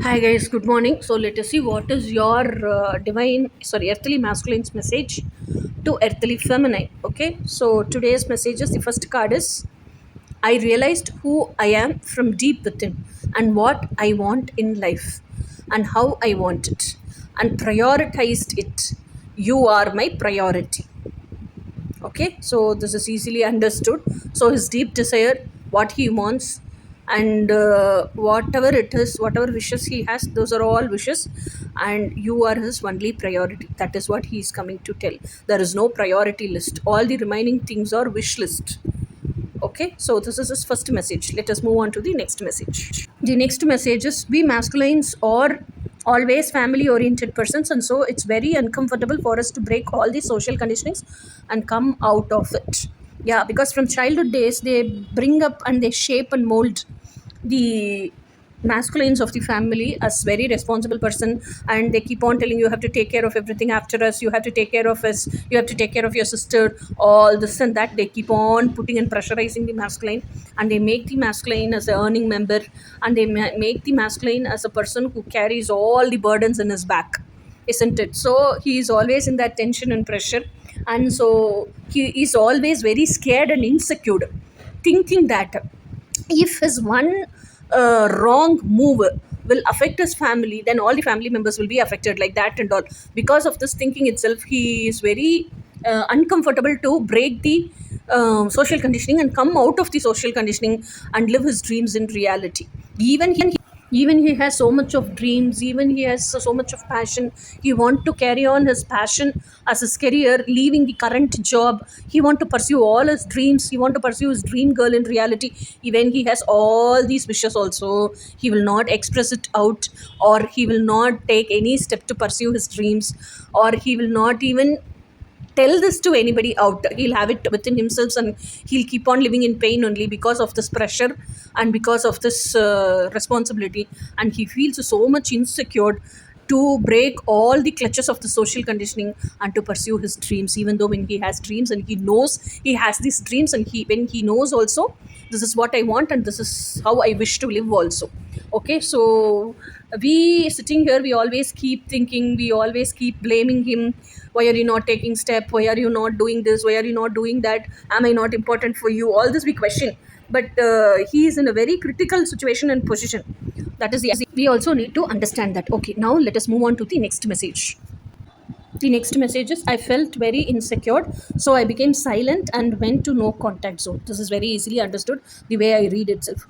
Hi guys, good morning. So let us see what is your earthly masculine's message to earthly feminine. Okay, so today's message is the first card is I realized who I am from deep within and what I want in life and how I want it and prioritized it. You are my priority. Okay, so this is easily understood. So his deep desire, what he wants, and whatever it is, whatever wishes he has, those are all wishes, and you are his only priority. That is what he is coming to tell. There is no priority list, all the remaining things are wish list. Okay, so this is his first message. Let us move on to the next message. The next message is we masculines are always family oriented persons, and so it's very uncomfortable for us to break all the social conditionings and come out of it. Yeah, because from childhood days they bring up and they shape and mold the masculines of the family as very responsible person, and they keep on telling you have to take care of everything after us, you have to take care of us, you have to take care of your sister, all this and that. They keep on putting and pressurizing the masculine, and they make the masculine as a earning member, and they make the masculine as a person who carries all the burdens in his back, isn't it? So he is always in that tension and pressure, and so he is always very scared and insecure, thinking that if his one wrong move will affect his family, then all the family members will be affected, like that and all. Because of this thinking itself, he is very uncomfortable to break the social conditioning and come out of the social conditioning and live his dreams in reality. Even he has so much of dreams, even he has so much of passion. He want to carry on his passion as his career, leaving the current job. He want to pursue all his dreams, he want to pursue his dream girl in reality. Even he has all these wishes also, he will not express it out, or he will not take any step to pursue his dreams, or he will not even tell this to anybody out. He'll have it within himself, and he'll keep on living in pain only because of this pressure and because of this responsibility. And he feels so much insecure to break all the clutches of the social conditioning and to pursue his dreams, even though when he has dreams and he knows he has these dreams, and when he knows also this is what I want and this is how I wish to live also. Okay, so we sitting here, we always keep thinking, we always keep blaming him. Why are you not taking step? Why are you not doing this? Why are you not doing that? Am I not important for you? All this we question, but he is in a very critical situation and position. That is the we also need to understand that. Okay, now let us move on to the next message. The next message is I felt very insecure, so I became silent and went to no contact zone. This is very easily understood the way I read itself.